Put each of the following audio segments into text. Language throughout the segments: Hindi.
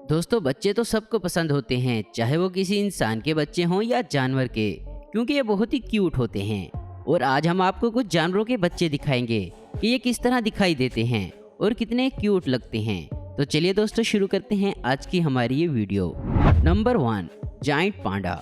दोस्तों, बच्चे तो सबको पसंद होते हैं, चाहे वो किसी इंसान के बच्चे हों या जानवर के, क्योंकि ये बहुत ही क्यूट होते हैं। और आज हम आपको कुछ जानवरों के बच्चे दिखाएंगे कि ये किस तरह दिखाई देते हैं और कितने क्यूट लगते हैं। तो चलिए दोस्तों, शुरू करते हैं आज की हमारी ये वीडियो। नंबर 1, जायंट पांडा।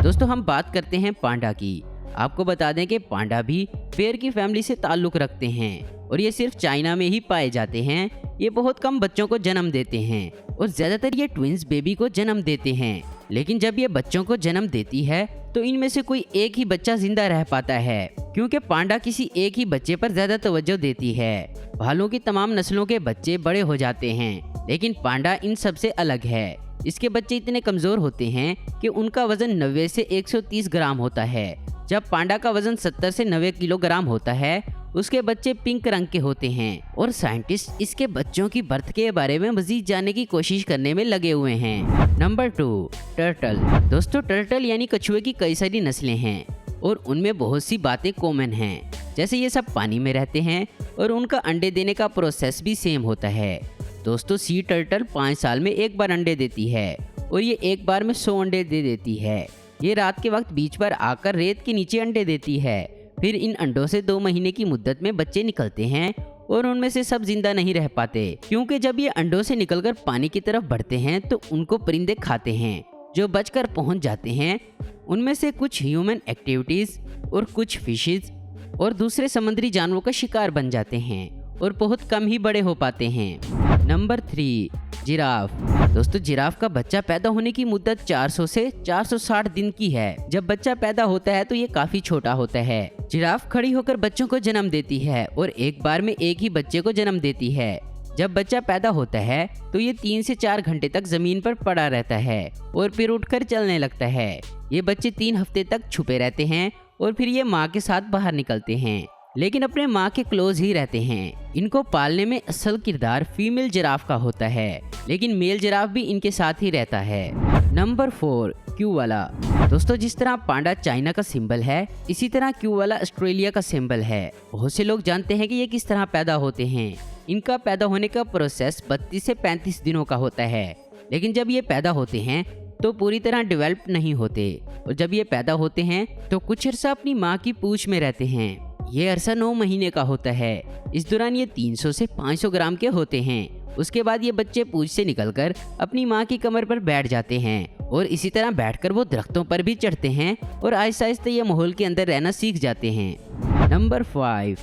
दोस्तों, हम बात करते हैं पांडा की। आपको बता दें कि पांडा भी बेर की फैमिली से ताल्लुक़ रखते हैं और ये सिर्फ चाइना में ही पाए जाते हैं। ये बहुत कम बच्चों को जन्म देते हैं और ज़्यादातर ये ट्विंस बेबी को जन्म देते हैं। लेकिन जब ये बच्चों को जन्म देती है तो इनमें से कोई एक ही बच्चा जिंदा रह पाता है, क्योंकि पांडा किसी एक ही बच्चे पर ज़्यादा तवज्जो देती है। भालू की तमाम नस्लों के बच्चे बड़े हो जाते हैं, लेकिन पांडा इन सब से अलग है। इसके बच्चे इतने कमज़ोर होते हैं कि उनका वजन 90 से 130 ग्राम होता है। जब पांडा का वजन 70 से 90 किलोग्राम होता है, उसके बच्चे पिंक रंग के होते हैं और साइंटिस्ट इसके बच्चों की बर्थ के बारे में मजीद जानने की कोशिश करने में लगे हुए हैं। Number 2, turtle. दोस्तों, टर्टल यानी कछुए की कई सारी नस्लें हैं और उनमें बहुत सी बातें कॉमन हैं। जैसे ये सब पानी में रहते हैं और उनका अंडे देने का प्रोसेस भी सेम होता है। दोस्तों, सी टर्टल 5 साल में एक बार अंडे देती है और ये एक बार में 100 अंडे दे देती है। ये रात के वक्त बीच पर आकर रेत के नीचे अंडे देती है। फिर इन अंडों से 2 महीने की मुद्दत में बच्चे निकलते हैं और उनमें से सब जिंदा नहीं रह पाते, क्योंकि जब ये अंडों से निकलकर पानी की तरफ बढ़ते हैं तो उनको परिंदे खाते हैं जो बचकर पहुंच जाते हैं। उनमें से कुछ ह्यूमन एक्टिविटीज और कुछ फिशेज और दूसरे समुद्री जानवरों का शिकार बन जाते हैं और बहुत कम ही बड़े हो पाते हैं। Number 3, giraffe. दोस्तों, जिराफ का बच्चा पैदा होने की मुद्दत 400 से 460 दिन की है। जब बच्चा पैदा होता है तो ये काफी छोटा होता है। जिराफ खड़ी होकर बच्चों को जन्म देती है और एक बार में एक ही बच्चे को जन्म देती है। जब बच्चा पैदा होता है तो ये 3 से 4 घंटे तक जमीन पर पड़ा रहता है और फिर उठकर चलने लगता है। ये बच्चे 3 हफ्ते तक छुपे रहते हैं और फिर ये माँ के साथ बाहर निकलते हैं, लेकिन अपने माँ के क्लोज ही रहते हैं। इनको पालने में असल किरदार फीमेल जिराफ का होता है, लेकिन मेल जिराफ भी इनके साथ ही रहता है। नंबर 4, क्यूवाला। दोस्तों, जिस तरह पांडा चाइना का सिंबल है, इसी तरह क्यूवाला ऑस्ट्रेलिया का सिंबल है। बहुत से लोग जानते हैं कि ये किस तरह पैदा होते हैं। इनका पैदा होने का प्रोसेस 32 से 35 दिनों का होता है, लेकिन जब ये पैदा होते हैं तो पूरी तरह डेवलप नहीं होते और जब ये पैदा होते हैं तो कुछ अरसा अपनी माँ की पूंछ में रहते हैं। ये अरसा 9 महीने का होता है। इस दौरान ये 300 से 500 ग्राम के होते हैं। उसके बाद ये बच्चे पूंछ से निकलकर अपनी माँ की कमर पर बैठ जाते हैं और इसी तरह बैठकर वो दरख्तों पर भी चढ़ते हैं और आहिस्ता आहिस्ता ये माहौल के अंदर रहना सीख जाते हैं। नंबर 5,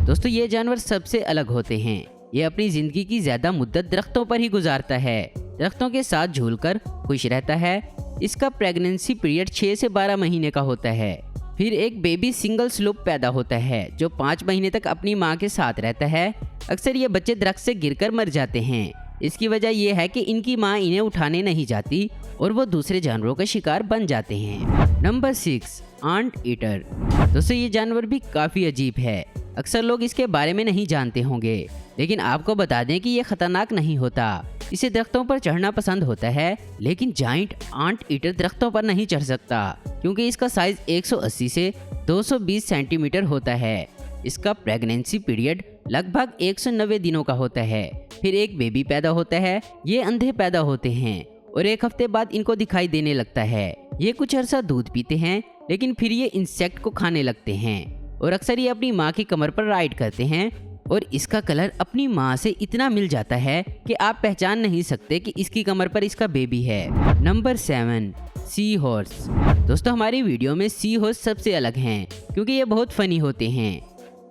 दोस्तों, ये जानवर सबसे अलग होते हैं। ये अपनी जिंदगी की ज्यादा मुद्दत दरख्तों पर ही गुजारता है। दरख्तों के साथ झूलकर खुश रहता है। इसका प्रेगनेंसी पीरियड 6 से 12 महीने का होता है। फिर एक बेबी सिंगल स्लूप पैदा होता है जो 5 महीने तक अपनी माँ के साथ रहता है। अक्सर ये बच्चे दरख्त से गिरकर मर जाते हैं। इसकी वजह यह है कि इनकी माँ इन्हें उठाने नहीं जाती और वो दूसरे जानवरों का शिकार बन जाते हैं। Number 6, ant eater. दोस्तों, ये जानवर भी काफ़ी अजीब है। अक्सर लोग इसके बारे में नहीं जानते होंगे, लेकिन आपको बता दें कि ये खतरनाक नहीं होता। इसे दरख्तों पर चढ़ना पसंद होता है, लेकिन जाइंट आंट ईटर दरख्तों पर नहीं चढ़ सकता, क्योंकि इसका साइज 180 से 220 सेंटीमीटर होता है। इसका प्रेगनेंसी पीरियड लगभग 190 दिनों का होता है। फिर एक बेबी पैदा होता है। ये अंधे पैदा होते हैं और 1 हफ्ते बाद इनको दिखाई देने लगता है। ये कुछ अरसा दूध पीते हैं, लेकिन फिर ये इंसेक्ट को खाने लगते हैं और अक्सर ये अपनी माँ की कमर पर राइड करते हैं और इसका कलर अपनी माँ से इतना मिल जाता है कि आप पहचान नहीं सकते कि इसकी कमर पर इसका बेबी है। Number 7, sea horse. दोस्तों, हमारी वीडियो में सी हॉर्स सबसे अलग हैं, क्योंकि ये बहुत फनी होते हैं।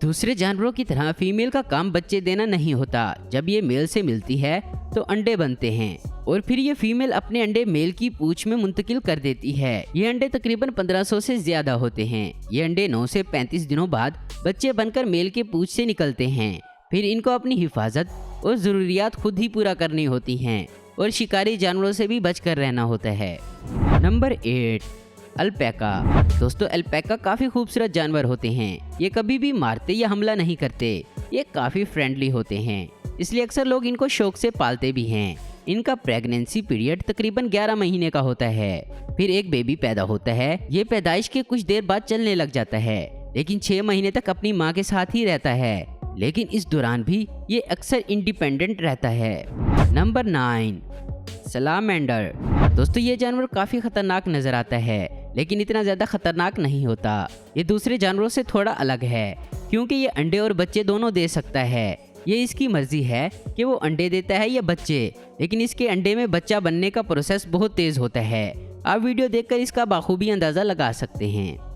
दूसरे जानवरों की तरह फीमेल का काम बच्चे देना नहीं होता। जब ये मेल से मिलती है तो अंडे बनते हैं और फिर ये फीमेल अपने अंडे मेल की पूंछ में मुंतकिल कर देती है। ये अंडे तकरीबन 1500 से ज्यादा होते हैं। ये अंडे 9 से 35 दिनों बाद बच्चे बनकर मेल के पूंछ से निकलते हैं। फिर इनको अपनी हिफाजत और ज़रूरियात खुद ही पूरा करनी होती हैं और शिकारी जानवरों से भी बचकर रहना होता है। नंबर 8, अल्पैका। दोस्तों, अल्पैका काफ़ी खूबसूरत जानवर होते हैं। ये कभी भी मारते या हमला नहीं करते। ये काफ़ी फ्रेंडली होते हैं, इसलिए अक्सर लोग इनको शौक से पालते भी हैं। इनका प्रेगनेंसी पीरियड तकरीबन 11 महीने का होता है। फिर एक बेबी पैदा होता है। ये पैदाइश के कुछ देर बाद चलने लग जाता है, लेकिन 6 महीने तक अपनी माँ के साथ ही रहता है। लेकिन इस दौरान भी ये अक्सर इंडिपेंडेंट रहता है। नंबर 9, सलामेंडर। दोस्तों ये जानवर काफ़ी खतरनाक नज़र आता है, लेकिन इतना ज़्यादा खतरनाक नहीं होता। ये दूसरे जानवरों से थोड़ा अलग है क्योंकि ये अंडे और बच्चे दोनों दे सकता है। ये इसकी मर्जी है कि वो अंडे देता है या बच्चे, लेकिन इसके अंडे में बच्चा बनने का प्रोसेस बहुत तेज़ होता है। आप वीडियो देखकर इसका बाखूबी अंदाज़ा लगा सकते हैं।